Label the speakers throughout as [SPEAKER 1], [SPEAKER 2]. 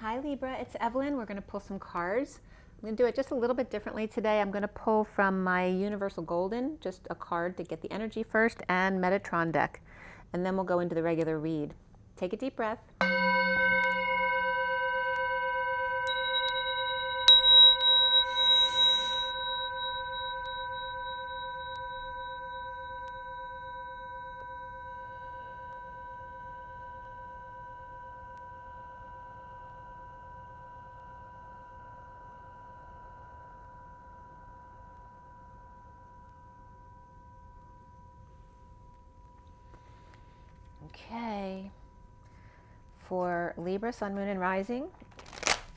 [SPEAKER 1] Hi Libra, it's Evelyn. We're going to pull some cards. I'm going to do it just a little bit differently today. I'm going to pull from my Universal Golden, just a card to get the energy first, and Metatron deck. And then we'll go into the regular read. Take a deep breath. Okay, for Libra, Sun, Moon, and Rising,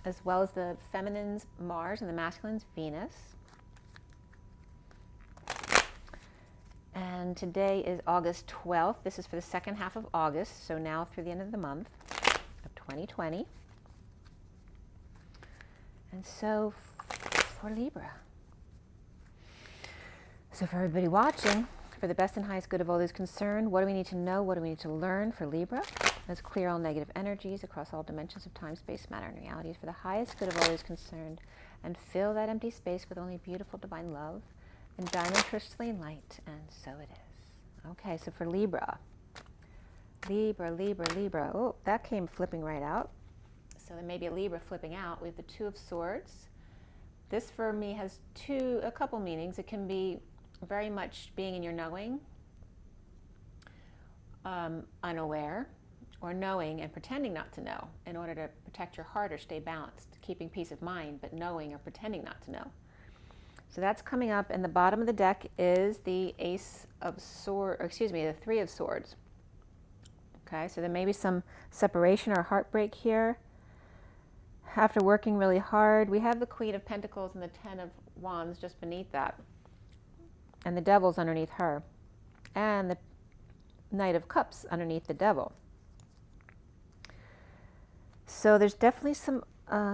[SPEAKER 1] as well as the feminine's Mars and the masculine's Venus. And today is August 12th. This is for the second half of August, so now through the end of the month of 2020. And so for Libra. So for everybody watching, for the best and highest good of all those concerned, what do we need to know? What do we need to learn for Libra? Let's clear all negative energies across all dimensions of time, space, matter, and realities for the highest good of all those concerned, and fill that empty space with only beautiful divine love and diamond crystalline light, and so it is. Okay, so for Libra. Libra, Libra, Libra. Oh, that came flipping right out. So there may be a Libra flipping out. We have the Two of Swords. This for me has a couple meanings. It can be very much being in your knowing, unaware, or knowing and pretending not to know in order to protect your heart or stay balanced, keeping peace of mind, but knowing or pretending not to know. So that's coming up, and the bottom of the deck is the Ace of Swords, or excuse me, the Three of Swords. Okay, so there may be some separation or heartbreak here. After working really hard, we have the Queen of Pentacles and the Ten of Wands just beneath that. And the Devil's underneath her. And the Knight of Cups underneath the Devil. So there's definitely some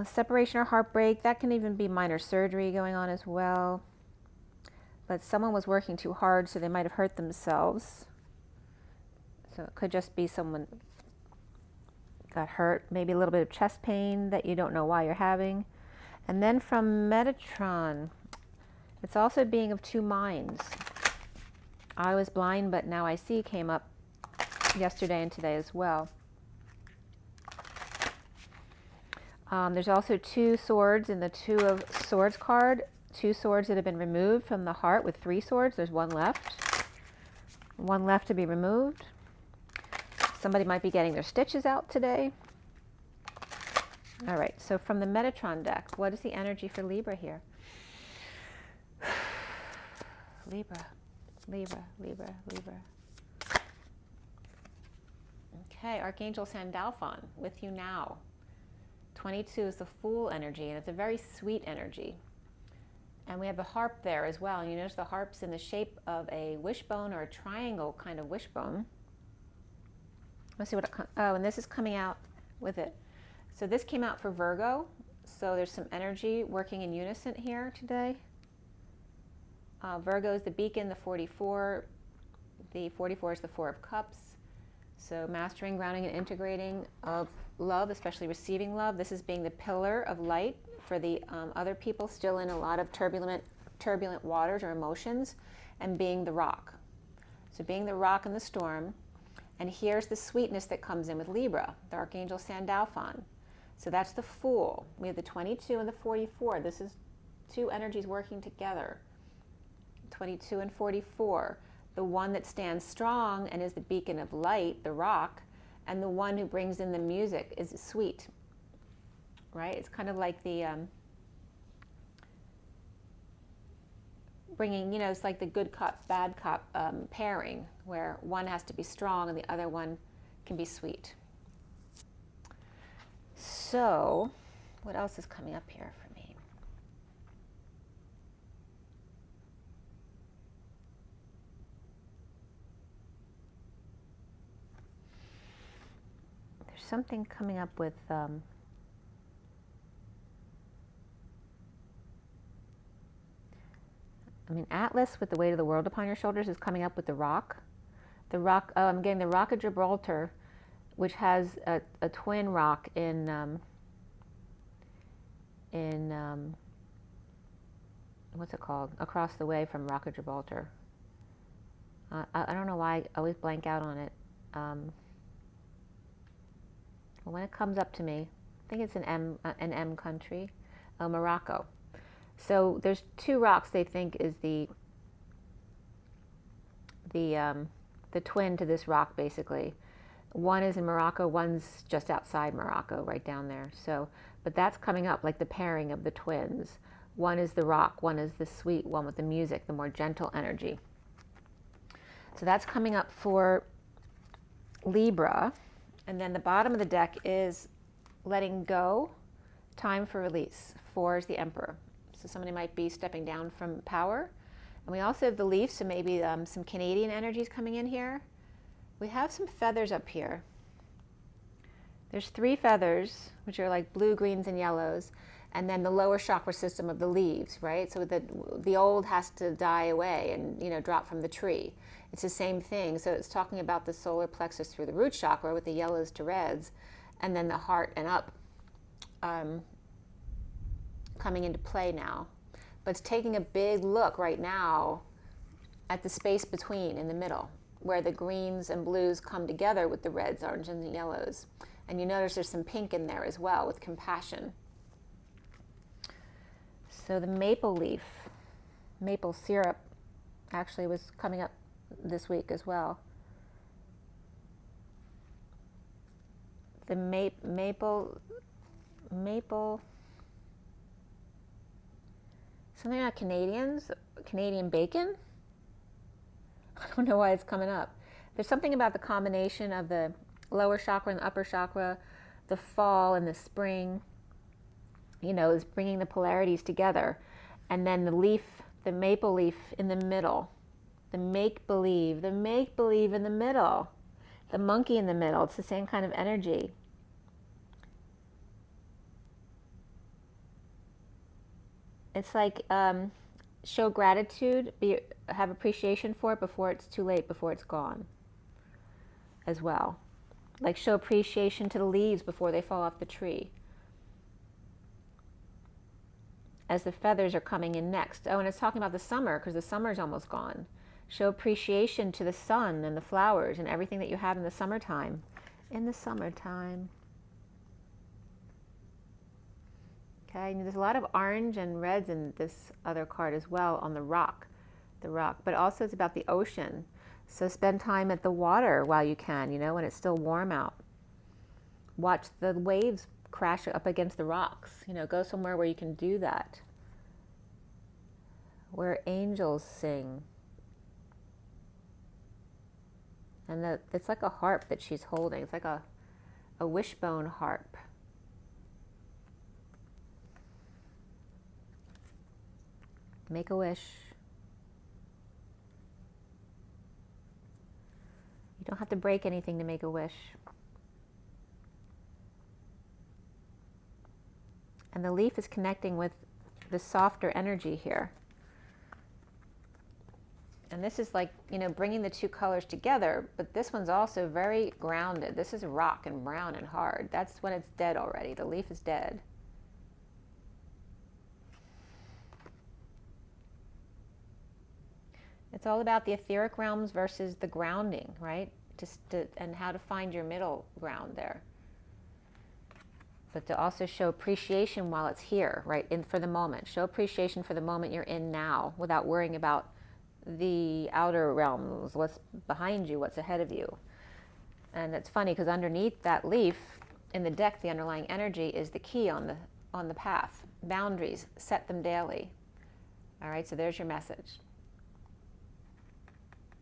[SPEAKER 1] separation or heartbreak. That can even be minor surgery going on as well. But someone was working too hard, so they might have hurt themselves. So it could just be someone got hurt. Maybe a little bit of chest pain that you don't know why you're having. And then from Metatron, it's also being of two minds. I was blind, but now I see came up yesterday and today as well. There's also two swords in the Two of Swords card. Two swords that have been removed from the heart with three swords. There's one left. One left to be removed. Somebody might be getting their stitches out today. All right, so from the Metatron deck, what is the energy for Libra here? Libra, Libra, Libra, Libra. Okay, Archangel Sandalphon with you now. 22 is the Fool energy, and it's a very sweet energy. And we have the harp there as well. And you notice the harp's in the shape of a wishbone or a triangle kind of wishbone. Let's see what it oh, and this is coming out with it. So this came out for Virgo. So there's some energy working in unison here today. Virgo is the beacon, the 44. The 44 is the Four of Cups. So mastering, grounding, and integrating of love, especially receiving love. This is being the pillar of light for the other people still in a lot of turbulent waters or emotions, and being the rock. So being the rock in the storm. And here's the sweetness that comes in with Libra, the Archangel Sandalphon. So that's the Fool. We have the 22 and the 44. This is two energies working together. 22 and 44. The one that stands strong and is the beacon of light, the rock, and the one who brings in the music is sweet, right? It's kind of like the bringing, you know, it's like the good cop, bad cop pairing, where one has to be strong and the other one can be sweet. So, what else is coming up here for me? There's something coming up with I mean, Atlas with the weight of the world upon your shoulders is coming up with the rock. The rock, oh, I'm getting the Rock of Gibraltar, which has a twin rock in in what's it called? Across the way from Rock of Gibraltar. I don't know why I always blank out on it. When it comes up to me, I think it's an M country, Morocco. So there's two rocks they think is the twin to this rock, basically. One is in Morocco, one's just outside Morocco, right down there. So, but that's coming up, like the pairing of the twins. One is the rock, one is the sweet one with the music, the more gentle energy. So that's coming up for Libra. And then the bottom of the deck is letting go, time for release. 4 is the Emperor. So somebody might be stepping down from power. And we also have the leaf, so maybe some Canadian energies coming in here. We have some feathers up here. There's 3 feathers, which are like blue, greens, and yellows. And then the lower chakra system of the leaves, right? So the old has to die away and, you know, drop from the tree. It's the same thing. So it's talking about the solar plexus through the root chakra with the yellows to reds, and then the heart and up coming into play now. But it's taking a big look right now at the space between, in the middle, where the greens and blues come together with the reds, oranges, and the yellows. And you notice there's some pink in there as well with compassion. So the maple leaf, maple syrup, actually was coming up this week as well. The maple, something about Canadian bacon? I don't know why it's coming up. There's something about the combination of the lower chakra and the upper chakra, the fall and the spring, you know, is bringing the polarities together. And then the leaf, the maple leaf in the middle, the make-believe in the middle, the monkey in the middle. It's the same kind of energy. It's like show gratitude, have appreciation for it before it's too late, before it's gone as well. Like show appreciation to the leaves before they fall off the tree, as the feathers are coming in next. Oh, and it's talking about the summer, because the summer's almost gone. Show appreciation to the sun and the flowers and everything that you have in the summertime. In the summertime. Okay, and there's a lot of orange and reds in this other card as well on the rock. But also it's about the ocean. So spend time at the water while you can, you know, when it's still warm out. Watch the waves crash up against the rocks. You know, go somewhere where you can do that. Where angels sing. And it's like a harp that she's holding. It's like a wishbone harp. Make a wish. You don't have to break anything to make a wish. And the leaf is connecting with the softer energy here. And this is like, you know, bringing the two colors together, but this one's also very grounded. This is rock and brown and hard. That's when it's dead already. The leaf is dead. It's all about the etheric realms versus the grounding, right? And how to find your middle ground there. But to also show appreciation while it's here, right? For the moment. Show appreciation for the moment you're in now without worrying about the outer realms, what's behind you, what's ahead of you. And it's funny because underneath that leaf in the deck, the underlying energy is the key on the path. Boundaries, set them daily. All right, so there's your message.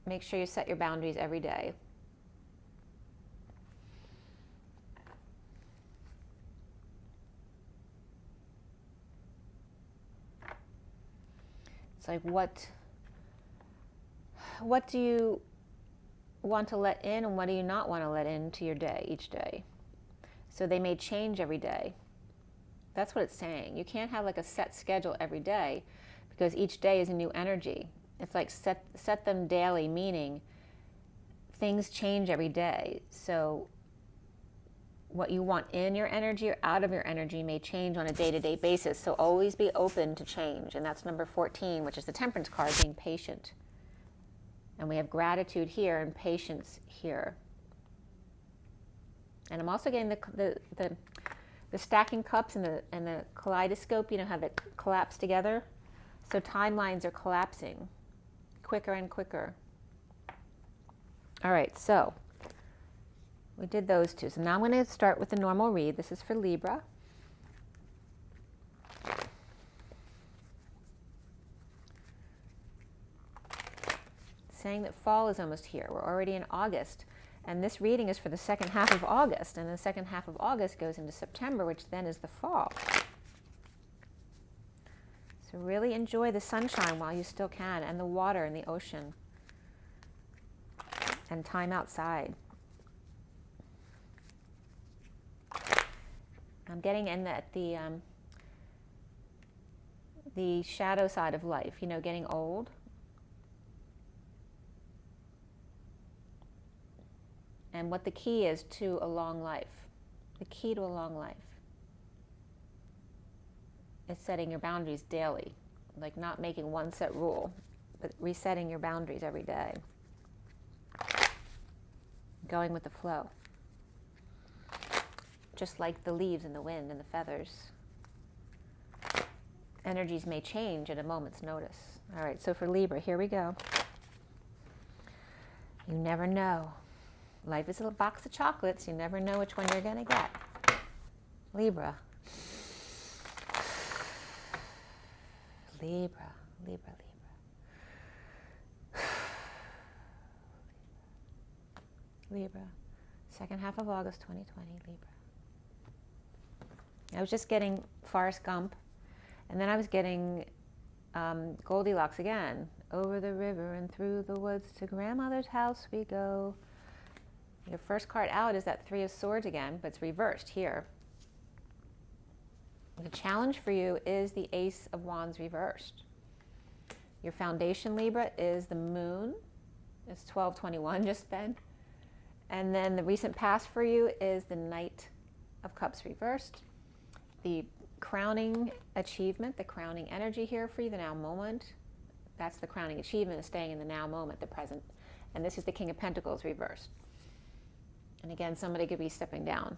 [SPEAKER 1] Make sure you set your boundaries every day. It's like what do you want to let in and what do you not want to let into your day each day? So they may change every day. That's what it's saying. You can't have like a set schedule every day because each day is a new energy. It's like set them daily, meaning things change every day. So what you want in your energy or out of your energy may change on a day-to-day basis. So always be open to change. And that's number 14, which is the Temperance card, being patient. And we have gratitude here and patience here. And I'm also getting the stacking cups and the kaleidoscope, you know how they collapse together? So timelines are collapsing quicker and quicker. All right, so we did those two. So now I'm going to start with the normal read. This is for Libra. Saying that fall is almost here. We're already in August. And this reading is for the second half of August. And the second half of August goes into September, which then is the fall. So really enjoy the sunshine while you still can, and the water and the ocean, and time outside. I'm getting in the shadow side of life, you know, getting old. And what the key is to a long life. The key to a long life is setting your boundaries daily. Like not making one set rule, but resetting your boundaries every day. Going with the flow. Just like the leaves and the wind and the feathers. Energies may change at a moment's notice. All right, so for Libra, here we go. You never know. Life is a box of chocolates. You never know which one you're going to get. Libra. Libra, Libra, Libra. Libra. Second half of August 2020, Libra. I was just getting Forrest Gump, and then I was getting Goldilocks again. Over the river and through the woods to grandmother's house we go. Your first card out is that Three of Swords again, but it's reversed here. The challenge for you is the Ace of Wands reversed. Your foundation, Libra, is the Moon. It's 12/21 just then. And then the recent past for you is the Knight of Cups reversed. The crowning achievement, the crowning energy here for you, the now moment. That's the crowning achievement, is staying in the now moment, the present. And this is the King of Pentacles reversed. And again, somebody could be stepping down.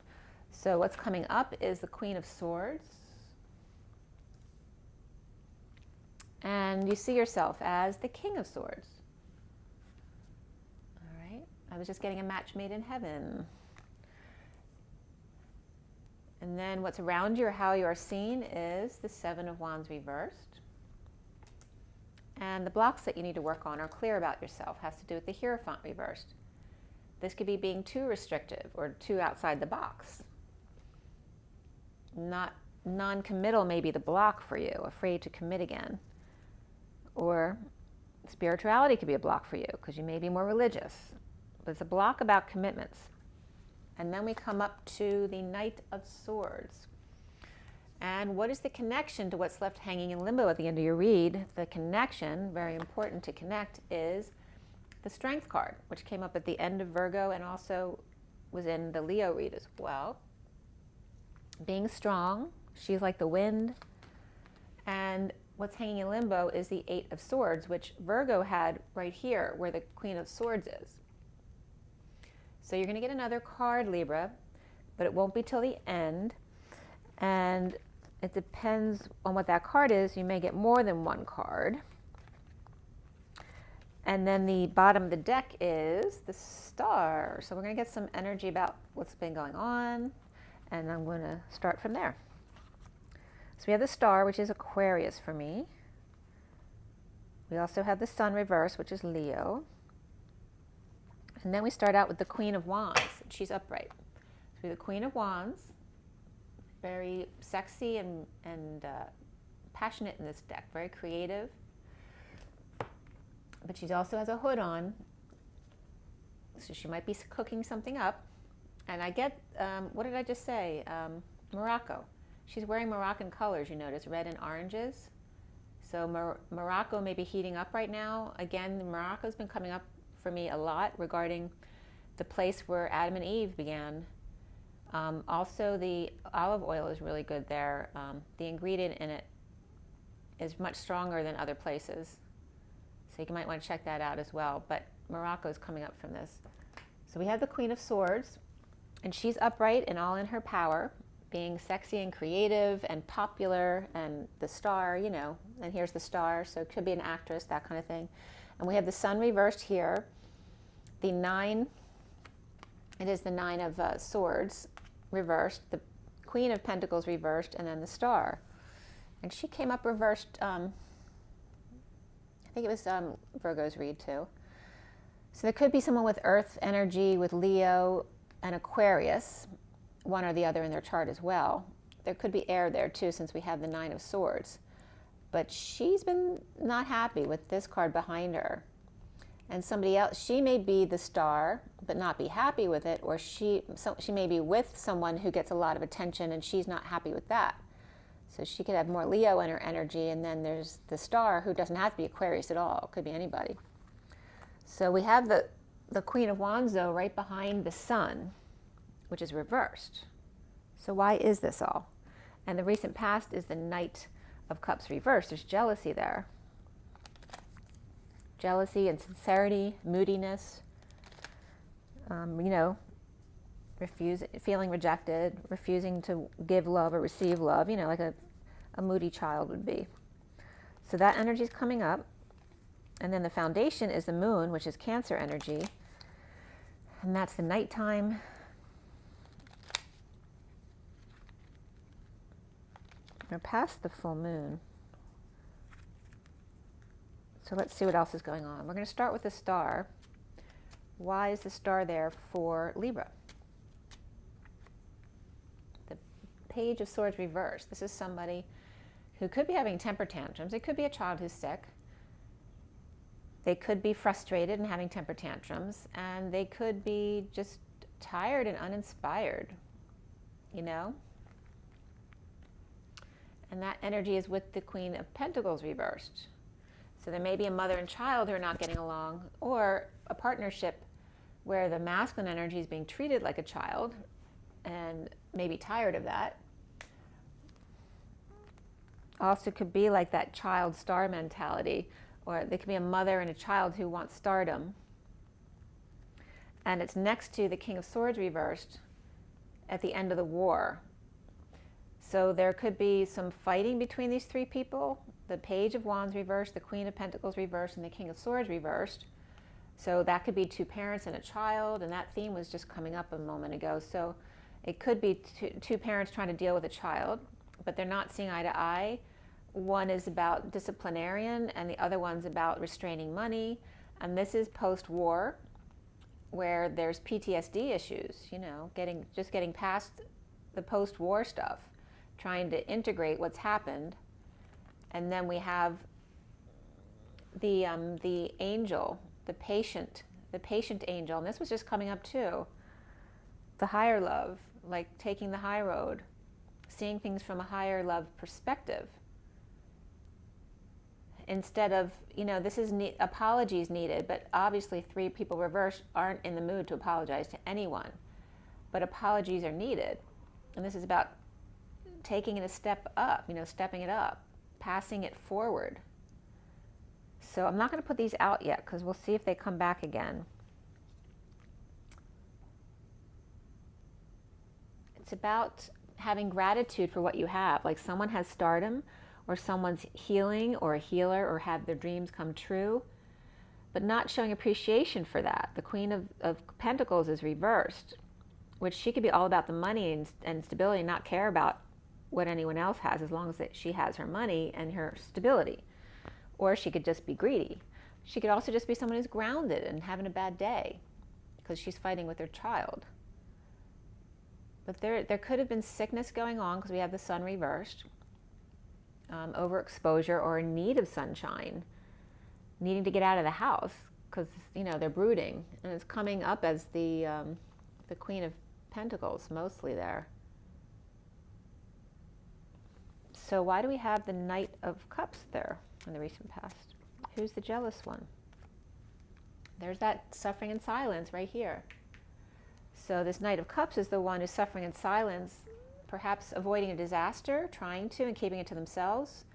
[SPEAKER 1] So what's coming up is the Queen of Swords. And you see yourself as the King of Swords. All right. I was just getting a match made in heaven. And then what's around you or how you are seen is the Seven of Wands reversed. And the blocks that you need to work on or clear about yourself has to do with the Hierophant reversed. This could be being too restrictive or too outside the box. Not non-committal may be the block for you, afraid to commit again. Or spirituality could be a block for you because you may be more religious. But it's a block about commitments. And then we come up to the Knight of Swords. And what is the connection to what's left hanging in limbo at the end of your read? The connection, very important to connect, is the Strength card, which came up at the end of Virgo and also was in the Leo read as well. Being strong, she's like the wind. And what's hanging in limbo is the Eight of Swords, which Virgo had right here, where the Queen of Swords is. So you're going to get another card, Libra, but it won't be till the end. And it depends on what that card is. You may get more than one card. And then the bottom of the deck is the Star. So we're going to get some energy about what's been going on. And I'm going to start from there. So we have the Star, which is Aquarius for me. We also have the Sun reverse, which is Leo. And then we start out with the Queen of Wands. She's upright. So we have the Queen of Wands. Very sexy and passionate in this deck. Very creative. But she also has a hood on. So she might be cooking something up. And I get, what did I just say? Morocco. She's wearing Moroccan colors, you notice, red and oranges. So Morocco may be heating up right now. Again, Morocco's been coming up for me a lot regarding the place where Adam and Eve began Also, the olive oil is really good there. The ingredient in it is much stronger than other places. So you might want to check that out as well. But Morocco is coming up from this. So we have the Queen of Swords, and she's upright and all in her power, being sexy and creative and popular, and the star, you know, and here's the star, so it could be an actress, that kind of thing. And we have the Sun reversed here. The 9, it is the 9 of Swords reversed, the Queen of Pentacles reversed, and then the star. And she came up reversed, I think it was Virgo's read too. So there could be someone with Earth energy, with Leo and Aquarius, one or the other in their chart as well. There could be air there too, since we have the 9 of Swords. But she's been not happy with this card behind her. And somebody else, she may be the star, but not be happy with it, or she may be with someone who gets a lot of attention and she's not happy with that. So she could have more Leo in her energy, and then there's the star, who doesn't have to be Aquarius at all. It could be anybody. So we have the Queen of Wands, though, right behind the Sun, which is reversed. So why is this all? And the recent past is the Knight of Cups reversed. There's jealousy there. Jealousy, insincerity, moodiness, you know, feeling rejected, refusing to give love or receive love, you know, like a moody child would be. So that energy is coming up. And then the foundation is the Moon, which is Cancer energy. And that's the nighttime. We're past the full moon. So let's see what else is going on. We're going to start with the star. Why is the star there for Libra? The Page of Swords reversed. This is somebody who could be having temper tantrums. It could be a child who's sick. They could be frustrated and having temper tantrums, and they could be just tired and uninspired, you know? And that energy is with the Queen of Pentacles reversed. So there may be a mother and child who are not getting along, or a partnership where the masculine energy is being treated like a child and maybe tired of that. Also could be like that child star mentality, or there could be a mother and a child who want stardom. And it's next to the King of Swords reversed at the end of the war. So there could be some fighting between these three people. The Page of Wands reversed, the Queen of Pentacles reversed, and the King of Swords reversed. So that could be two parents and a child, and that theme was just coming up a moment ago. So it could be two parents trying to deal with a child, but they're not seeing eye to eye. One is about disciplinarian, and the other one's about restraining money. And this is post-war, where there's PTSD issues, you know, just getting past the post-war stuff, trying to integrate what's happened. And then we have the angel, the patient angel, and this was just coming up too. The higher love, like taking the high road, seeing things from a higher love perspective. Instead of, you know, this is apologies needed, but obviously three people reversed aren't in the mood to apologize to anyone. But apologies are needed. And this is about taking it a step up, you know, stepping it up, passing it forward. So I'm not going to put these out yet because we'll see if they come back again. It's about having gratitude for what you have. Like someone has stardom, or someone's healing, or a healer, or had their dreams come true, but not showing appreciation for that. The Queen of Pentacles is reversed, which she could be all about the money and stability, and not care about what anyone else has, as long as that she has her money and her stability. Or she could just be greedy. She could also just be someone who's grounded and having a bad day because she's fighting with her child. But there could have been sickness going on because we have the Sun reversed. Overexposure or a need of sunshine, needing to get out of the house because, you know, they're brooding, and it's coming up as the Queen of Pentacles mostly there. So why do we have the Knight of Cups there in the recent past? Who's the jealous one? There's that suffering in silence right here. So this Knight of Cups is the one who's suffering in silence, perhaps avoiding a disaster, trying to, and keeping it to themselves.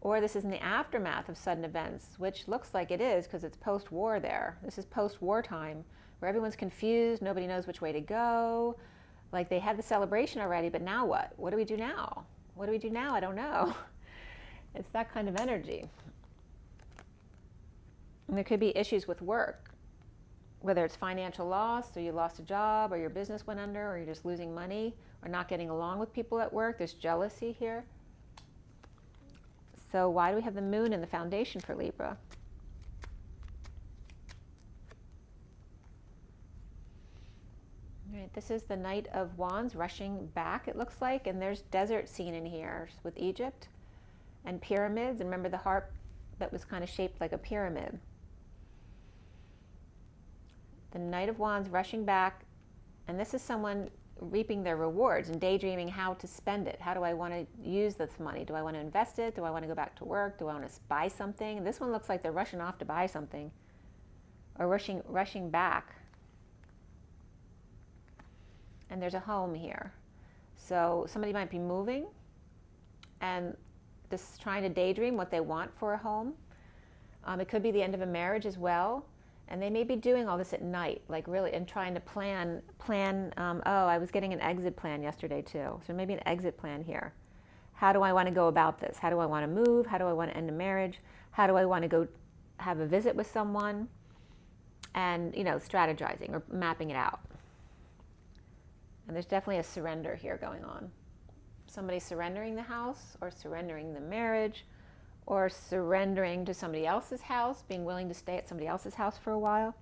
[SPEAKER 1] Or this is in the aftermath of sudden events, which looks like it is because it's post-war there. This is post-war time where everyone's confused, nobody knows which way to go. Like they had the celebration already, but now what? What do we do now? What do we do now? I don't know. It's that kind of energy. And there could be issues with work, whether it's financial loss, or you lost a job, or your business went under, or you're just losing money, or not getting along with people at work. There's jealousy here. So why do we have the moon in the foundation for Libra? All right, this is the Knight of Wands rushing back, it looks like, and there's desert scene in here with Egypt and pyramids. And remember the harp that was kind of shaped like a pyramid. The Knight of Wands rushing back, and this is someone reaping their rewards and daydreaming how to spend it. How do I want to use this money? Do I want to invest it? Do I want to go back to work? Do I want to buy something? This one looks like they're rushing off to buy something, or rushing back. And there's a home here. So somebody might be moving and just trying to daydream what they want for a home. It could be the end of a marriage as well. And they may be doing all this at night, like really, and trying to plan, oh, I was getting an exit plan yesterday too. So maybe an exit plan here. How do I want to go about this? How do I want to move? How do I want to end a marriage? How do I want to go have a visit with someone? And, you know, strategizing or mapping it out. And there's definitely a surrender here going on. Somebody surrendering the house, or surrendering the marriage, or surrendering to somebody else's house, being willing to stay at somebody else's house for a while.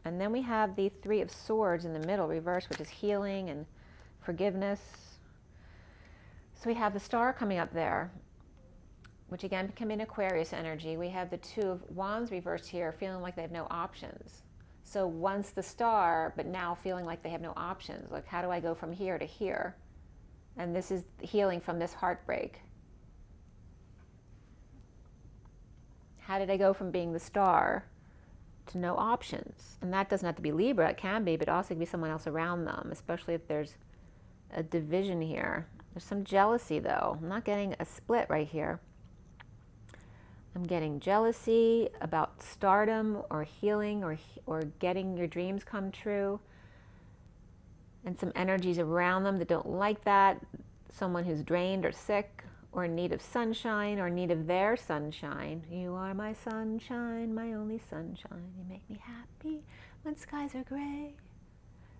[SPEAKER 1] And then we have the Three of Swords in the middle, reversed, which is healing and forgiveness. So we have the Star coming up there, which again can be an Aquarius energy. We have the Two of Wands reversed here, feeling like they have no options. So once the Star, but now feeling like they have no options. Like, how do I go from here to here? And this is healing from this heartbreak. How did I go from being the Star to no options? And that doesn't have to be Libra, it can be, but also it can be someone else around them, especially if there's a division here. There's some jealousy though. I'm not getting a split right here. I'm getting jealousy about stardom or healing or getting your dreams come true. And some energies around them that don't like that. Someone who's drained or sick or in need of sunshine or in need of their sunshine. You are my sunshine, my only sunshine. You make me happy when skies are gray.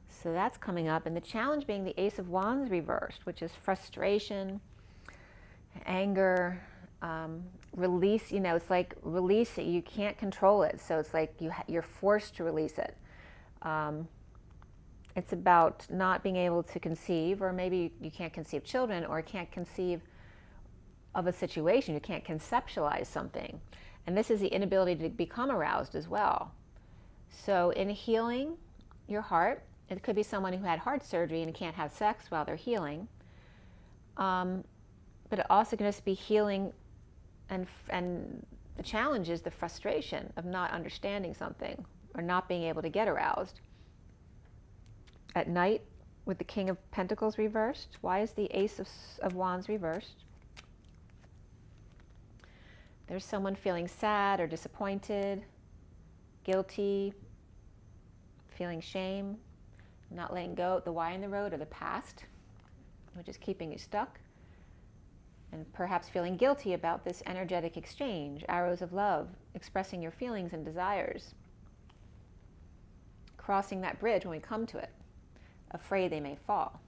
[SPEAKER 1] So that's coming up. And the challenge being the Ace of Wands reversed, which is frustration, anger, release. You know, it's like release it. You can't control it. So it's like you're forced to release it. It's about not being able to conceive, or maybe you can't conceive children, or can't conceive of a situation. You can't conceptualize something. And this is the inability to become aroused as well. So in healing your heart, it could be someone who had heart surgery and can't have sex while they're healing. But it also can just be healing, and the challenge is the frustration of not understanding something or not being able to get aroused. At night, with the King of Pentacles reversed, why is the Ace of Wands reversed? There's someone feeling sad or disappointed, guilty, feeling shame, not letting go, the Y in the road, or the past, which is keeping you stuck, and perhaps feeling guilty about this energetic exchange, arrows of love, expressing your feelings and desires, crossing that bridge when we come to it, afraid they may fall.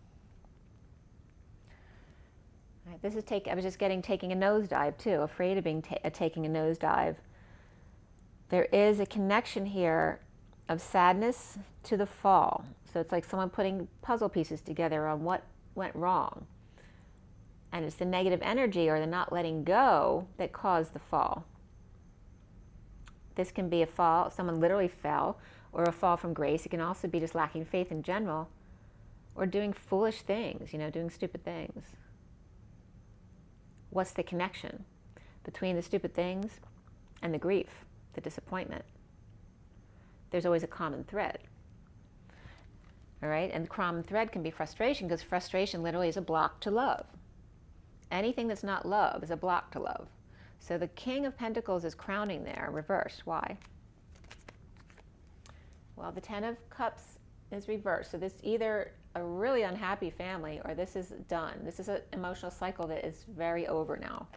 [SPEAKER 1] All right, this is I was just taking a nosedive too, afraid of being taking a nosedive. There is a connection here of sadness to the fall. So it's like someone putting puzzle pieces together on what went wrong. And it's the negative energy or the not letting go that caused the fall. This can be a fall, someone literally fell, or a fall from grace. It can also be just lacking faith in general, or doing foolish things, you know, doing stupid things. What's the connection between the stupid things and the grief, the disappointment? there's always a common thread. All right, and the common thread can be frustration, because frustration literally is a block to love. Anything that's not love is a block to love. So the King of Pentacles is crowning there, reversed. Why? Well, the Ten of Cups is reversed. So this is either a really unhappy family, or this is done. This is an emotional cycle that is very over now.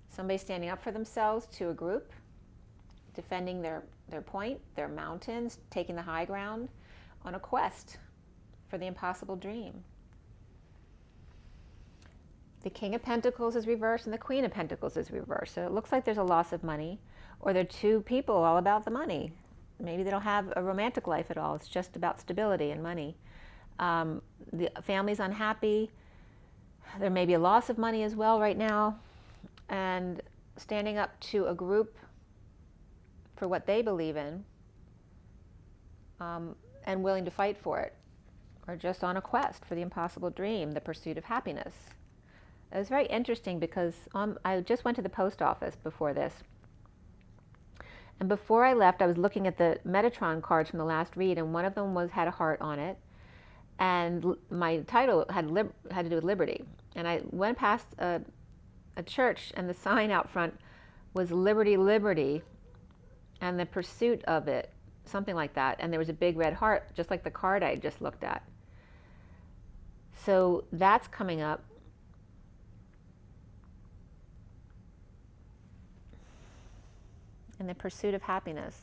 [SPEAKER 1] Somebody standing up for themselves to a group, defending their point, their mountains, taking the high ground, on a quest for the impossible dream. The King of Pentacles is reversed and the Queen of Pentacles is reversed. So it looks like there's a loss of money, or they're two people all about the money. Maybe they don't have a romantic life at all. It's just about stability and money. The family's unhappy. There may be a loss of money as well right now. And standing up to a group for what they believe in, and willing to fight for it, or just on a quest for the impossible dream, the pursuit of happiness. It was very interesting because I just went to the post office before this. And before I left, I was looking at the Metatron cards from the last read, and one of them had a heart on it. And my title had to do with liberty. And I went past a church, and the sign out front was Liberty, Liberty, and the pursuit of it, something like that. And there was a big red heart, just like the card I just looked at. So that's coming up. And the pursuit of happiness,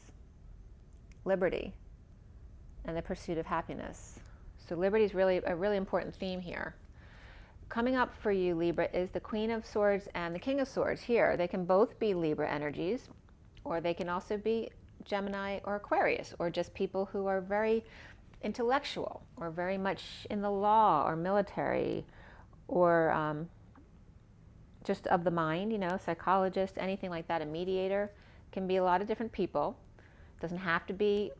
[SPEAKER 1] liberty, and the pursuit of happiness. So liberty is really a really important theme here. Coming up for you, Libra, is the Queen of Swords and the King of Swords here. They can both be Libra energies, or they can also be Gemini or Aquarius, or just people who are very intellectual, or very much in the law or military, or just of the mind, you know, psychologist, anything like that, a mediator. Can be a lot of different people. Doesn't have to be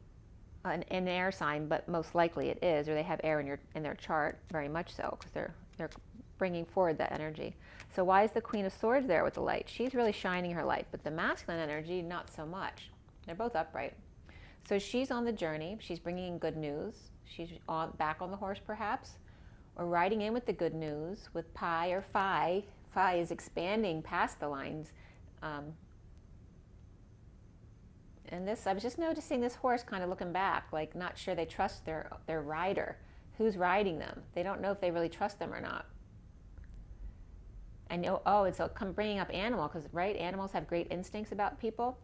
[SPEAKER 1] an air sign, but most likely it is, or they have air in their chart, very much so, because they're bringing forward that energy. So why is the Queen of Swords there with the light? She's really shining her light, but the masculine energy, not so much. They're both upright. So she's on the journey. She's bringing in good news. She's back on the horse, perhaps, or riding in with the good news with Pi or Phi. Phi is expanding past the lines. And this, I was just noticing this horse kind of looking back, like not sure they trust their rider. Who's riding them? They don't know if they really trust them or not. I know, it's bringing up animal, because, right, animals have great instincts about people.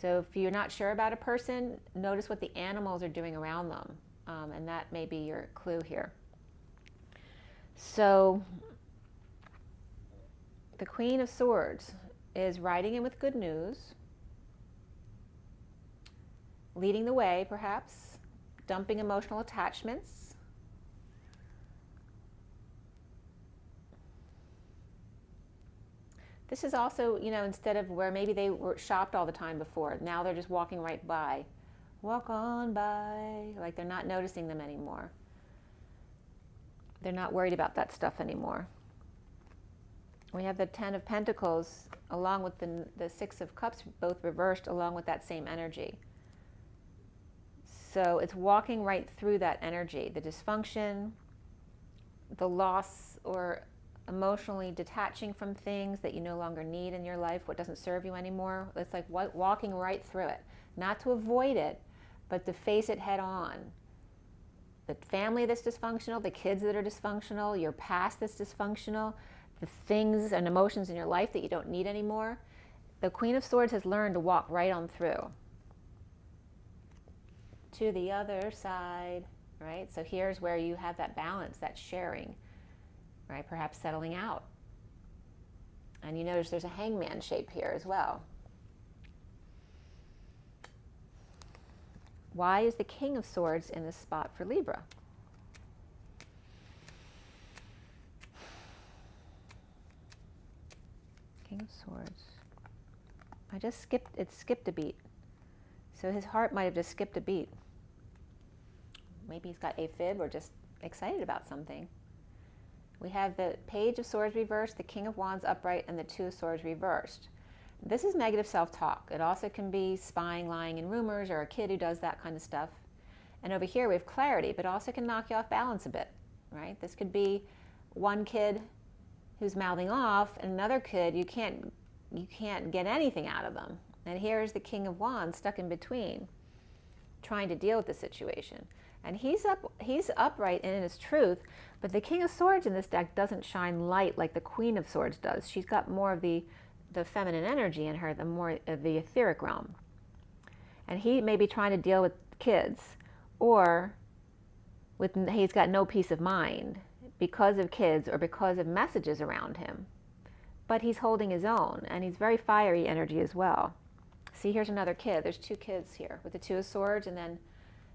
[SPEAKER 1] So if you're not sure about a person, notice what the animals are doing around them. And that may be your clue here. So the Queen of Swords is riding in with good news, leading the way, perhaps, dumping emotional attachments. This is also, you know, instead of where maybe they were shopped all the time before, now they're just walking right by. Walk on by, like they're not noticing them anymore. They're not worried about that stuff anymore. We have the Ten of Pentacles along with the Six of Cups, both reversed, along with that same energy. So it's walking right through that energy, the dysfunction, the loss, or emotionally detaching from things that you no longer need in your life, what doesn't serve you anymore. It's like walking right through it, not to avoid it, but to face it head on. The family that's dysfunctional, the kids that are dysfunctional, your past that's dysfunctional, the things and emotions in your life that you don't need anymore. The Queen of Swords has learned to walk right on through to the other side, right? So here's where you have that balance, that sharing, right? Perhaps settling out. And you notice there's a hangman shape here as well. Why is the King of Swords in this spot for Libra? King of Swords. It skipped a beat. So his heart might have just skipped a beat. Maybe he's got AFib or just excited about something. We have the Page of Swords reversed, the King of Wands upright, and the Two of Swords reversed. This is negative self-talk. It also can be spying, lying, and rumors, or a kid who does that kind of stuff. And over here we have clarity, but also can knock you off balance a bit, right? This could be one kid who's mouthing off, and another kid you can't get anything out of them. And here's the King of Wands stuck in between, trying to deal with the situation. And he's upright and in his truth, but the King of Swords in this deck doesn't shine light like the Queen of Swords does. She's got more of the feminine energy in her, the more of the etheric realm. And he may be trying to deal with kids, or he's got no peace of mind because of kids or because of messages around him. But he's holding his own, and he's very fiery energy as well. See, here's another kid. There's two kids here with the Two of Swords, and then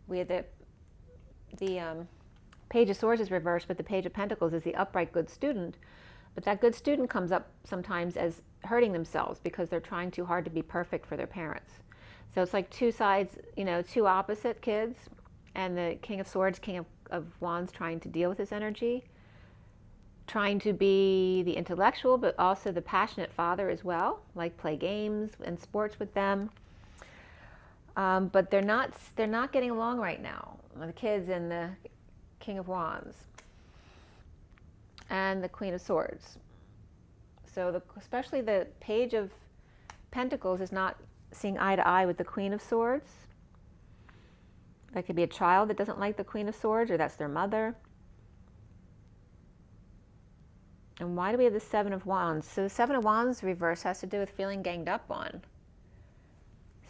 [SPEAKER 1] we have the Page of Swords is reversed, but the Page of Pentacles is the upright good student. But that good student comes up sometimes as hurting themselves because they're trying too hard to be perfect for their parents. So it's like two sides, two opposite kids, and the King of Swords, King of Wands trying to deal with this energy, trying to be the intellectual, but also the passionate father as well, like play games and sports with them. But they're not getting along right now, the kids and the King of Wands and the Queen of Swords. So especially the Page of Pentacles is not seeing eye to eye with the Queen of Swords. That could be a child that doesn't like the Queen of Swords, or that's their mother. And why do we have the Seven of Wands? So the Seven of Wands reverse has to do with feeling ganged up on.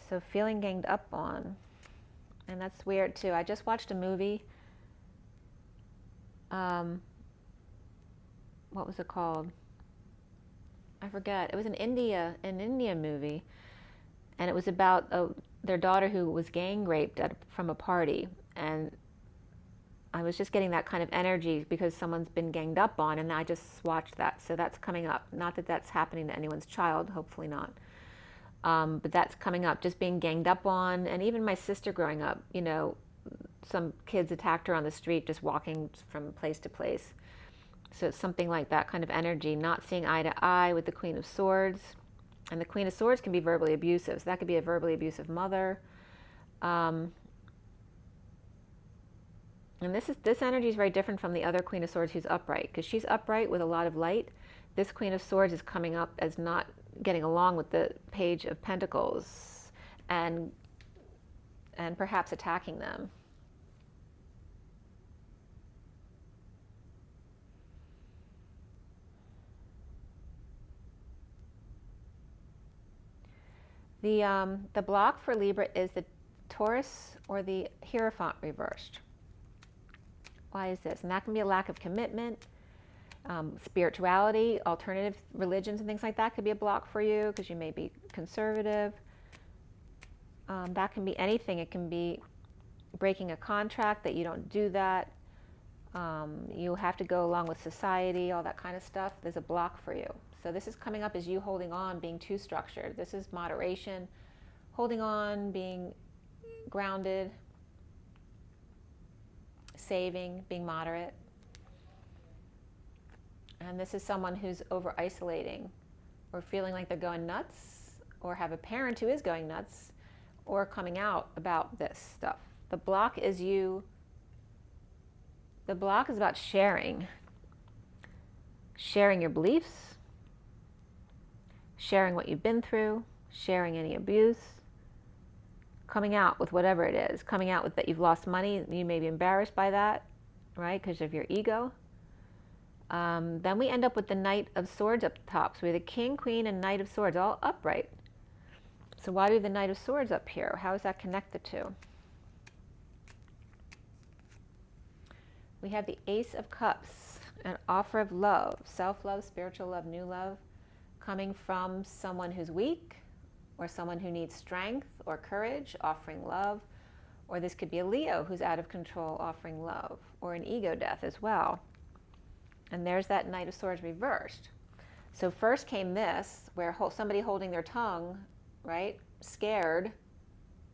[SPEAKER 1] So feeling ganged up on. And that's weird too. I just watched a movie. What was it called? I forget. It was an India movie. And it was about their daughter who was gang raped from a party. And I was just getting that kind of energy because someone's been ganged up on, and I just watched that. So that's coming up. Not that that's happening to anyone's child, hopefully not. But that's coming up, just being ganged up on. And even my sister growing up, some kids attacked her on the street just walking from place to place. So it's something like that kind of energy, not seeing eye to eye with the Queen of Swords. And the Queen of Swords can be verbally abusive. So that could be a verbally abusive mother. And this energy is very different from the other Queen of Swords who's upright, because she's upright with a lot of light. This Queen of Swords is coming up as not getting along with the Page of Pentacles and perhaps attacking them. The block for Libra is the Taurus or the Hierophant reversed. Why is this? And that can be a lack of commitment, spirituality, alternative religions and things like that could be a block for you because you may be conservative. That can be anything. It can be breaking a contract, that you don't do that. You have to go along with society, all that kind of stuff. There's a block for you. So this is coming up as you holding on, being too structured. This is moderation, holding on, being grounded, saving, being moderate. And this is someone who's over-isolating or feeling like they're going nuts, or have a parent who is going nuts, or coming out about this stuff. The block is about sharing your beliefs, sharing what you've been through, sharing any abuse, coming out with whatever it is, coming out with that you've lost money. You may be embarrassed by that, right, because of your ego. Then we end up with the Knight of Swords up top. So we have the King, Queen, and Knight of Swords all upright. So why do the Knight of Swords up here? How is that connected to? We have the Ace of Cups, an offer of love, self-love, spiritual love, new love, coming from someone who's weak, or someone who needs strength or courage, offering love. Or this could be a Leo who's out of control, offering love, or an ego death as well. And there's that Knight of Swords reversed. So first came this, where somebody holding their tongue, right, scared.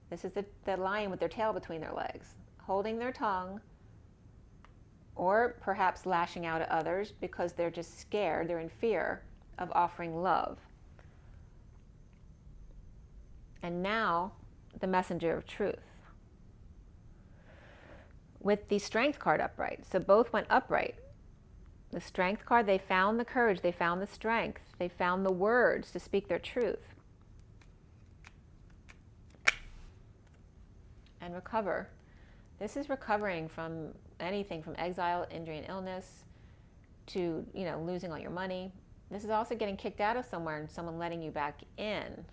[SPEAKER 1] This is the lion with their tail between their legs, holding their tongue, or perhaps lashing out at others because they're just scared, they're in fear of offering love. And now, the messenger of truth. With the Strength card upright. So both went upright. The Strength card, they found the courage, they found the strength, they found the words to speak their truth. And recover. This is recovering from anything from exile, injury, and illness to, losing all your money. This is also getting kicked out of somewhere and someone letting you back in.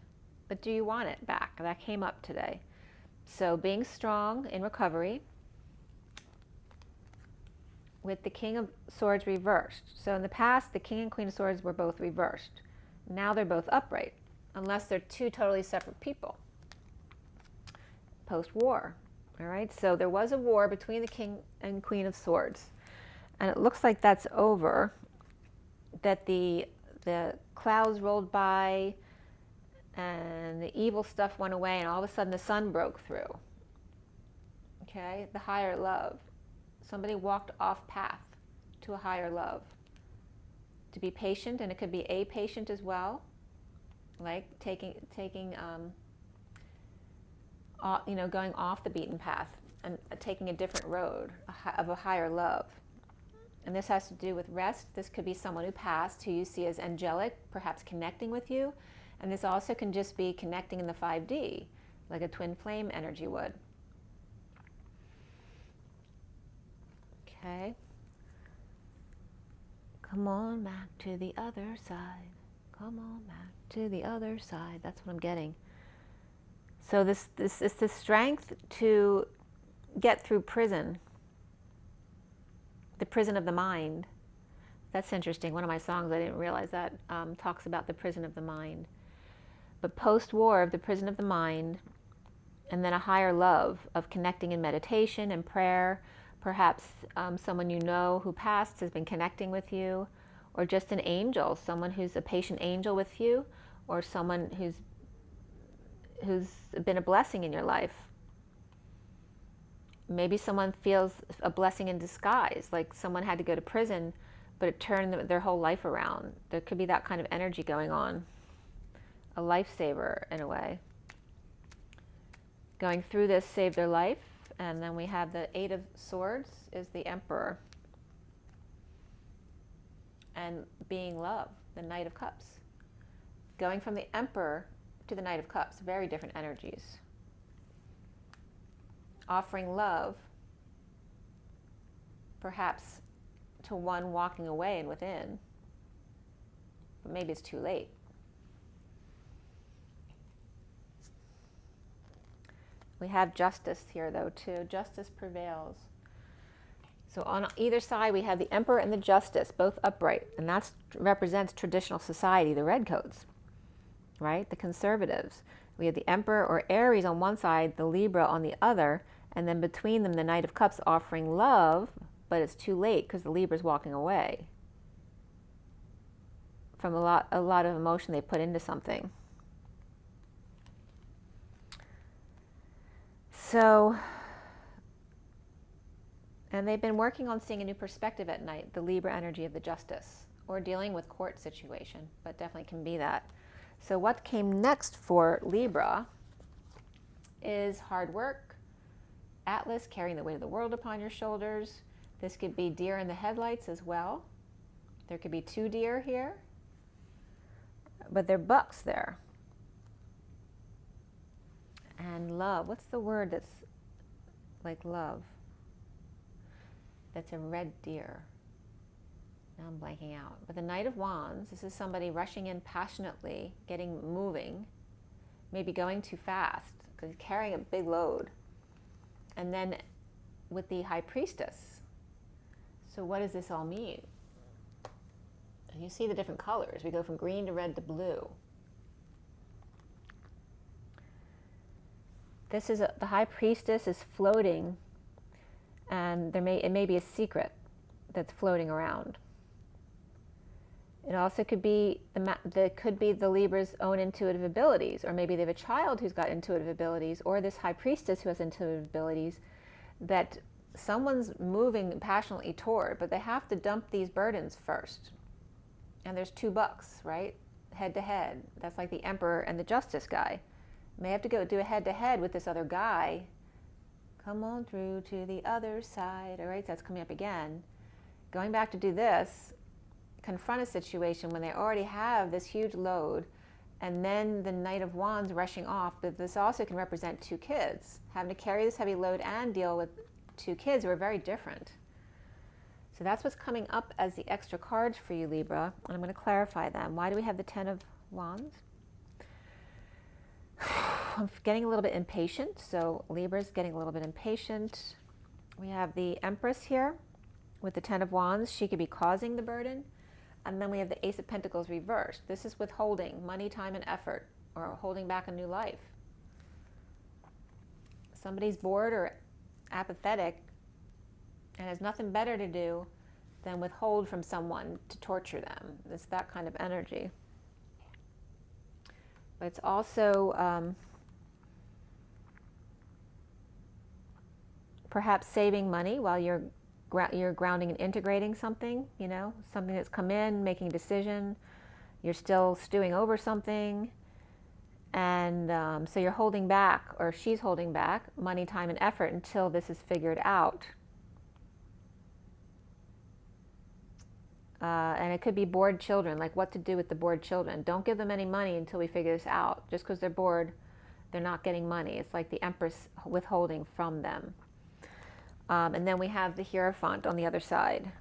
[SPEAKER 1] But do you want it back? That came up today. So being strong in recovery with the King of Swords reversed. So in the past, the King and Queen of Swords were both reversed. Now they're both upright, unless they're two totally separate people. Post-war, all right? So there was a war between the King and Queen of Swords. And it looks like that's over, that the clouds rolled by and the evil stuff went away, and all of a sudden the sun broke through. Okay, the higher love. Somebody walked off path to a higher love. To be patient, and it could be a patient as well, like going off the beaten path and taking a different road of a higher love. And this has to do with rest. This could be someone who passed, who you see as angelic, perhaps connecting with you. And this also can just be connecting in the 5D, like a twin flame energy would. Okay. Come on back to the other side. Come on back to the other side. That's what I'm getting. So this is the strength to get through prison. The prison of the mind. That's interesting. One of my songs, I didn't realize that, talks about the prison of the mind. But post-war, of the prison of the mind, and then a higher love of connecting in meditation and prayer. Perhaps someone you know who passed has been connecting with you, or just an angel, someone who's a patient angel with you, or someone who's been a blessing in your life. Maybe someone feels a blessing in disguise, like someone had to go to prison, but it turned their whole life around. There could be that kind of energy going on. A lifesaver, in a way. Going through this saved their life. And then we have the Eight of Swords is the Emperor. And being love, the Knight of Cups. Going from the Emperor to the Knight of Cups, very different energies. Offering love, perhaps to one walking away and within. But maybe it's too late. We have justice here, though, too. Justice prevails. So on either side, we have the Emperor and the Justice, both upright. And that represents traditional society, the redcoats, right? The conservatives. We have the Emperor or Aries on one side, the Libra on the other, and then between them, the Knight of Cups offering love, but it's too late because the Libra's walking away from a lot of emotion they put into something. So, and they've been working on seeing a new perspective at night, the Libra energy of the Justice, or dealing with court situation, but definitely can be that. So what came next for Libra is hard work, Atlas, carrying the weight of the world upon your shoulders. This could be deer in the headlights as well. There could be two deer here, but they're bucks there. And love, what's the word that's like love? That's a red deer. Now I'm blanking out. But the Knight of Wands, this is somebody rushing in passionately, getting moving, maybe going too fast, because he's carrying a big load. And then with the High Priestess. So what does this all mean? And you see the different colors. We go from green to red to blue. This is the High Priestess is floating, and it may be a secret that's floating around. It also could be the Libra's own intuitive abilities, or maybe they have a child who's got intuitive abilities, or this High Priestess who has intuitive abilities that someone's moving passionately toward, but they have to dump these burdens first. And there's two bucks, right? Head to head. That's like the Emperor and the Justice guy. May have to go do a head-to-head with this other guy. Come on through to the other side. All right, so that's coming up again. Going back to do this, confront a situation when they already have this huge load, and then the Knight of Wands rushing off. But this also can represent two kids, having to carry this heavy load and deal with two kids who are very different. So that's what's coming up as the extra cards for you, Libra, and I'm going to clarify them. Why do we have the Ten of Wands? I'm getting a little bit impatient, so Libra's getting a little bit impatient. We have the Empress here with the Ten of Wands. She could be causing the burden. And then we have the Ace of Pentacles reversed. This is withholding money, time, and effort, or holding back a new life. Somebody's bored or apathetic and has nothing better to do than withhold from someone to torture them. It's that kind of energy. But it's also perhaps saving money while you're grounding and integrating something, you know, something that's come in, making a decision. You're still stewing over something. And so you're holding back, or she's holding back, money, time, and effort until this is figured out. And it could be bored children, like what to do with the bored children. Don't give them any money until we figure this out. Just because they're bored, they're not getting money. It's like the Empress withholding from them. And then we have the Hierophant on the other side.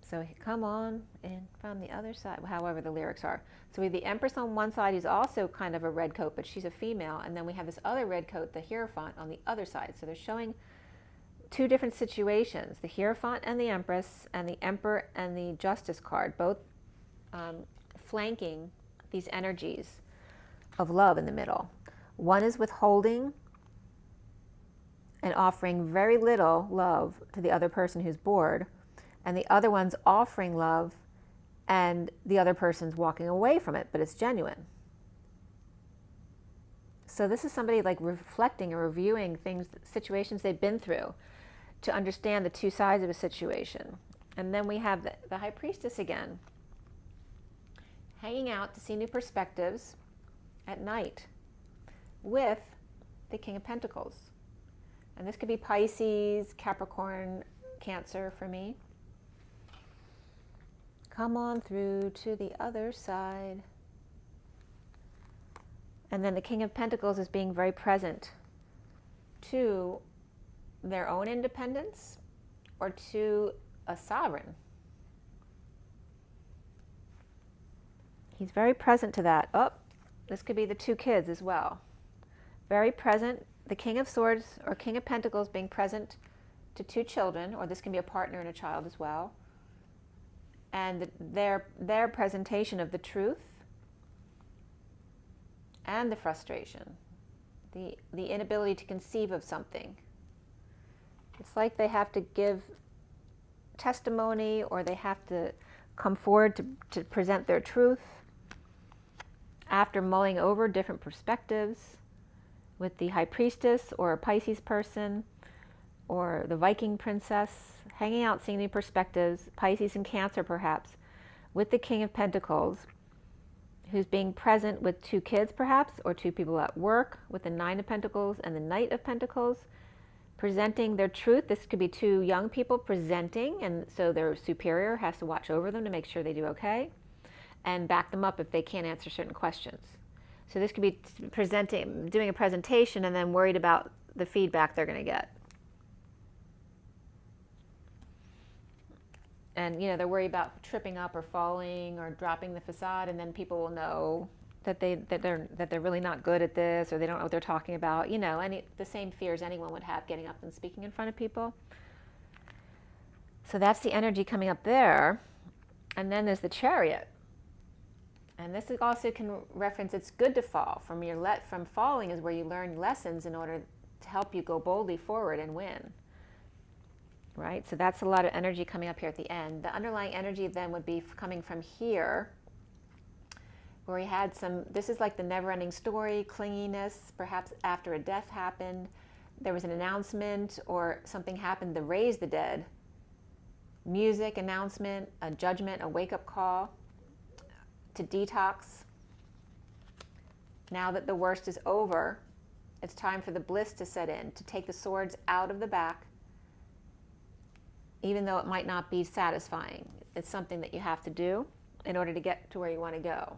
[SPEAKER 1] So come on in from the other side, however the lyrics are. So we have the Empress on one side, who's also kind of a red coat, but she's a female. And then we have this other red coat, the Hierophant, on the other side. So they're showing two different situations, the Hierophant and the Empress, and the Emperor and the Justice card, both flanking these energies of love in the middle. One is withholding and offering very little love to the other person who's bored, and the other one's offering love and the other person's walking away from it, but it's genuine. So this is somebody like reflecting or reviewing things, situations they've been through to understand the two sides of a situation. And then we have the High Priestess again, hanging out to see new perspectives at night with the King of Pentacles. And this could be Pisces, Capricorn, Cancer for me. Come on through to the other side. And then the King of Pentacles is being very present to their own independence or to a sovereign. He's very present to that. Oh, this could be the two kids as well. Very present. The King of Swords or King of Pentacles being present to two children, or this can be a partner and a child as well. And their presentation of the truth and the frustration, the inability to conceive of something. It's like they have to give testimony, or they have to come forward to present their truth after mulling over different perspectives with the High Priestess or a Pisces person or the Viking princess, hanging out, seeing new perspectives, Pisces and Cancer perhaps, with the King of Pentacles, who's being present with two kids perhaps, or two people at work with the Nine of Pentacles and the Knight of Pentacles, presenting their truth. This could be two young people presenting, and so their superior has to watch over them to make sure they do okay and back them up if they can't answer certain questions. So this could be doing a presentation and then worried about the feedback they're going to get. And, you know, they're worried about tripping up or falling or dropping the facade, and then people will know that they're really not good at this, or they don't know what they're talking about. You know, the same fears anyone would have getting up and speaking in front of people. So that's the energy coming up there. And then there's the Chariot. And this also can reference it's good to fall. From falling is where you learn lessons in order to help you go boldly forward and win. Right? So that's a lot of energy coming up here at the end. The underlying energy then would be coming from here, where we had this is like the never-ending story, clinginess, perhaps after a death happened, there was an announcement or something happened to raise the dead. Music, announcement, a judgment, a wake-up call, to detox. Now that the worst is over, It's time for the bliss to set in, to take the swords out of the back, even though it might not be satisfying. It's something that you have to do in order to get to where you want to go.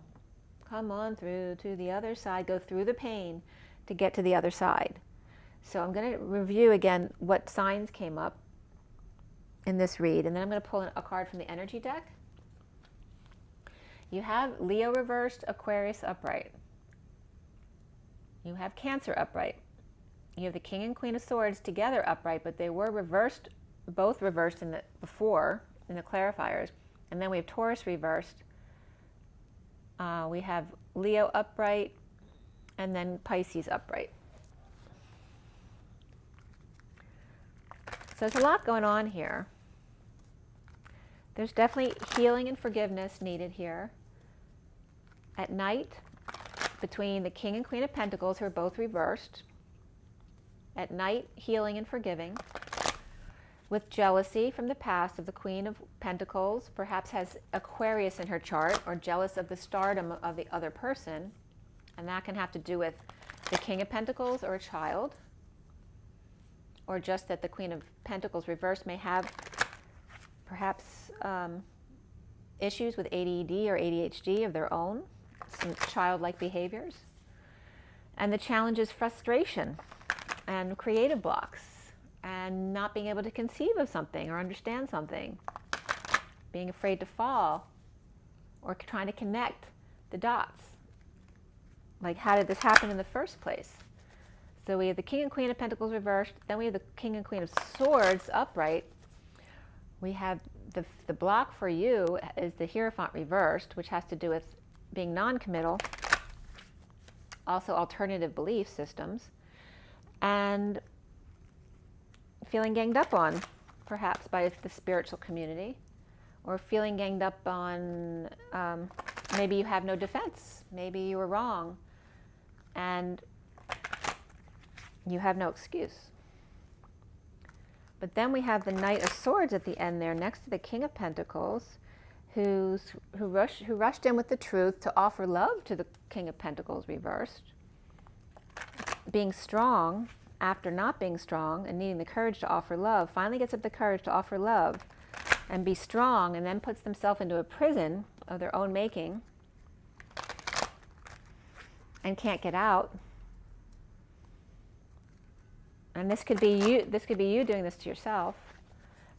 [SPEAKER 1] Come on through to the other side. Go through the pain to get to the other side. So I'm going to review again what signs came up in this read, and then I'm going to pull a card from the energy deck. You have Leo reversed, Aquarius upright. You have Cancer upright. You have the King and Queen of Swords together upright, but they were reversed, both reversed before in the clarifiers. And then we have Taurus reversed. We have Leo upright, and then Pisces upright. So there's a lot going on here. There's definitely healing and forgiveness needed here. At night, between the King and Queen of Pentacles, who are both reversed. At night, healing and forgiving. With jealousy from the past of the Queen of Pentacles, perhaps has Aquarius in her chart, or jealous of the stardom of the other person. And that can have to do with the King of Pentacles or a child. Or just that the Queen of Pentacles reversed may have perhaps issues with ADD or ADHD of their own, some childlike behaviors. And the challenge is frustration and creative blocks and not being able to conceive of something or understand something, being afraid to fall or trying to connect the dots. Like, how did this happen in the first place? So we have the King and Queen of Pentacles reversed, then we have the King and Queen of Swords upright. We have the block for you is the Hierophant reversed, which has to do with being non-committal, also alternative belief systems, and feeling ganged up on, perhaps by the spiritual community, or feeling ganged up on, maybe you have no defense, maybe you were wrong, and you have no excuse. But then we have the Knight of Swords at the end there, next to the King of Pentacles, who rushed in with the truth to offer love to the King of Pentacles reversed, being strong after not being strong and needing the courage to offer love, finally gets up the courage to offer love and be strong, and then puts themselves into a prison of their own making and can't get out. And this could be you doing this to yourself,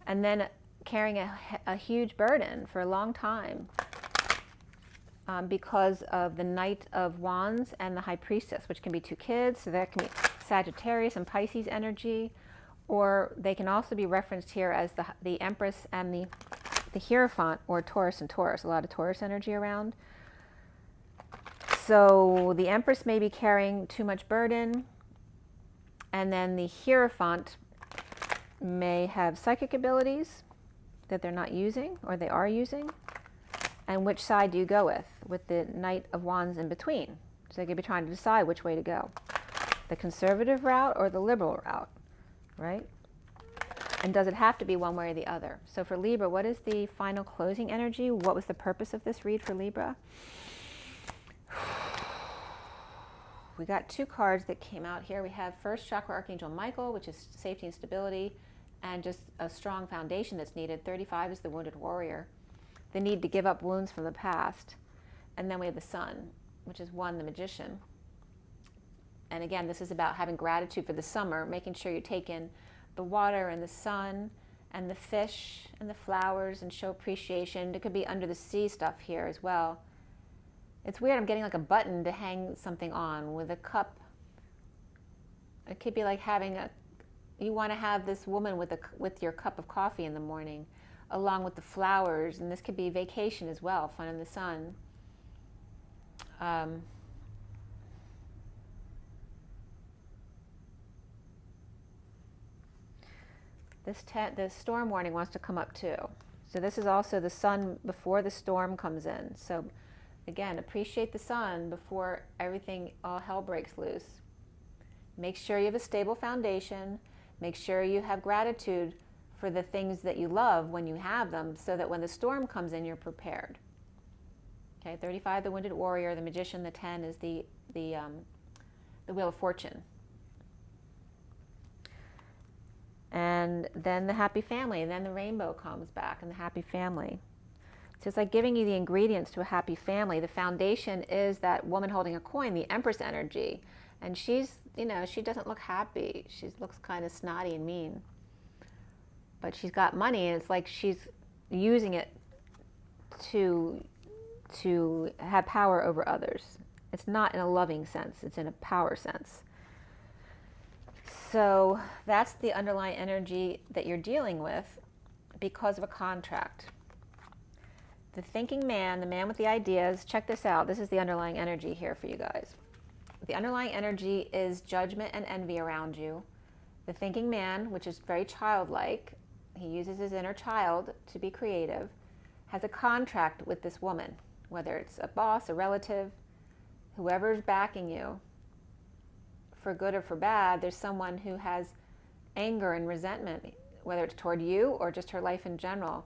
[SPEAKER 1] and then carrying a huge burden for a long time because of the Knight of Wands and the High Priestess, which can be two kids, so that can be Sagittarius and Pisces energy, or they can also be referenced here as the Empress and the Hierophant, or Taurus and Taurus, a lot of Taurus energy around. So the Empress may be carrying too much burden, and then the Hierophant may have psychic abilities that they're not using, or they are using. And which side do you go with the Knight of Wands in between? So they could be trying to decide which way to go. The conservative route or the liberal route, right? And does it have to be one way or the other? So for Libra, what is the final closing energy? What was the purpose of this read for Libra? We got two cards that came out here. We have first Chakra Archangel Michael, which is safety and stability, and just a strong foundation that's needed. 35 is the Wounded Warrior, the need to give up wounds from the past. And then we have the Sun, which is one, the Magician. And again, this is about having gratitude for the summer, making sure you take in the water and the sun and the fish and the flowers and show appreciation. It could be under the sea stuff here as well. It's weird, I'm getting like a button to hang something on with a cup. It could be like having you want to have this woman with your cup of coffee in the morning, along with the flowers, and this could be vacation as well, fun in the sun. The storm warning wants to come up too. So this is also the sun before the storm comes in. So again, appreciate the sun before all hell breaks loose. Make sure you have a stable foundation. Make sure you have gratitude for the things that you love when you have them, so that when the storm comes in, you're prepared. Okay, 35, the Wounded Warrior, the Magician, the 10 is the Wheel of Fortune. And then the happy family, and then the rainbow comes back and the happy family. So it's like giving you the ingredients to a happy family. The foundation is that woman holding a coin, the Empress energy. And she's, you know, she doesn't look happy. She looks kind of snotty and mean. But she's got money, and it's like she's using it to have power over others. It's not in a loving sense, it's in a power sense. So that's the underlying energy that you're dealing with because of a contract. The thinking man, the man with the ideas, check this out. This is the underlying energy here for you guys. The underlying energy is judgment and envy around you. The thinking man, which is very childlike, he uses his inner child to be creative, has a contract with this woman, whether it's a boss, a relative, whoever's backing you. For good or for bad, there's someone who has anger and resentment, whether it's toward you or just her life in general.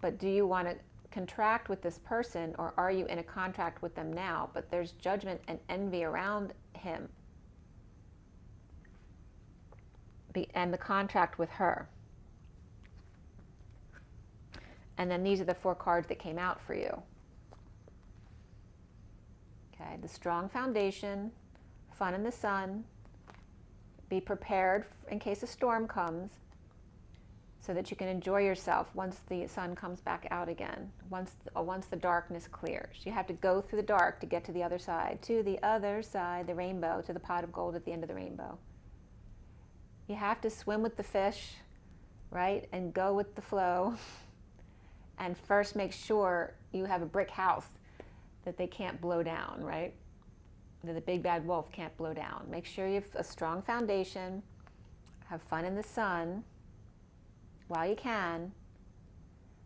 [SPEAKER 1] But do you want to contract with this person, or are you in a contract with them now? But there's judgment and envy around him and the contract with her. And then these are the 4 cards that came out for you. Okay, the strong foundation, fun in the sun, be prepared in case a storm comes so that you can enjoy yourself once the sun comes back out again, once the darkness clears. You have to go through the dark to get to the other side, the rainbow, to the pot of gold at the end of the rainbow. You have to swim with the fish, right, and go with the flow. And first make sure you have a brick house that they can't blow down, right? That the big bad wolf can't blow down. Make sure you have a strong foundation, have fun in the sun while you can,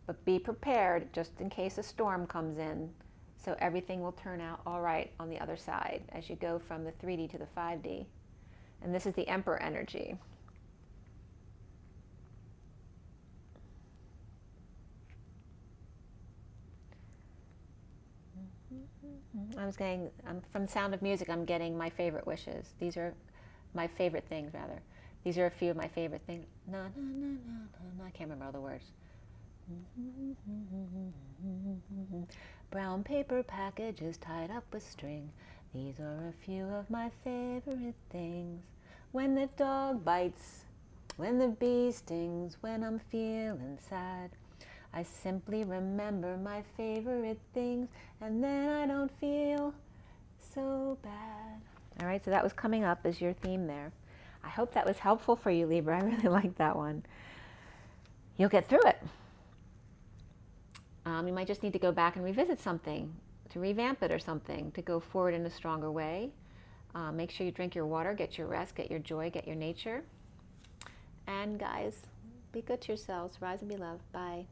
[SPEAKER 1] but be prepared just in case a storm comes in, so everything will turn out all right on the other side as you go from the 3D to the 5D. And this is the Emperor energy. From Sound of Music, I'm getting my favorite wishes. These are my favorite things, rather. These are a few of my favorite things. No, no, no, no, no, I can't remember all the words. Brown paper packages tied up with string. These are a few of my favorite things. When the dog bites, when the bee stings, when I'm feeling sad, I simply remember my favorite things, and then I don't feel so bad. All right, so that was coming up as your theme there. I hope that was helpful for you, Libra. I really like that one. You'll get through it. You might just need to go back and revisit something, to revamp it or something, to go forward in a stronger way. Make sure you drink your water, get your rest, get your joy, get your nature. And guys, be good to yourselves. Rise and be loved. Bye.